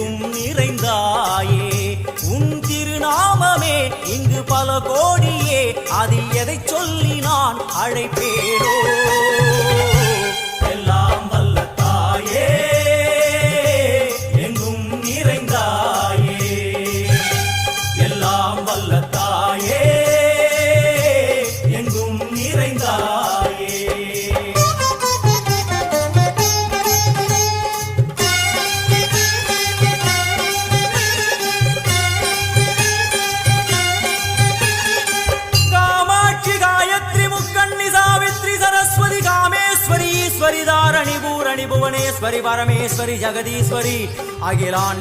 எங்கும் நிறைந்தாயே உன் திருநாமமே இங்கு பல கோடியே அதில் எதை சொல்லி நான் அழைப்பேனோ எல்லாம் வல்ல தாயே எங்கும் நிறைந்தாயே எல்லாம் வல்ல தாயே எங்கும் நிறைந்தாயே ईश्वरी दारणी भूरणी भुवनेश्वरी परमेश्वरी जगदीश्वरी अखिलांड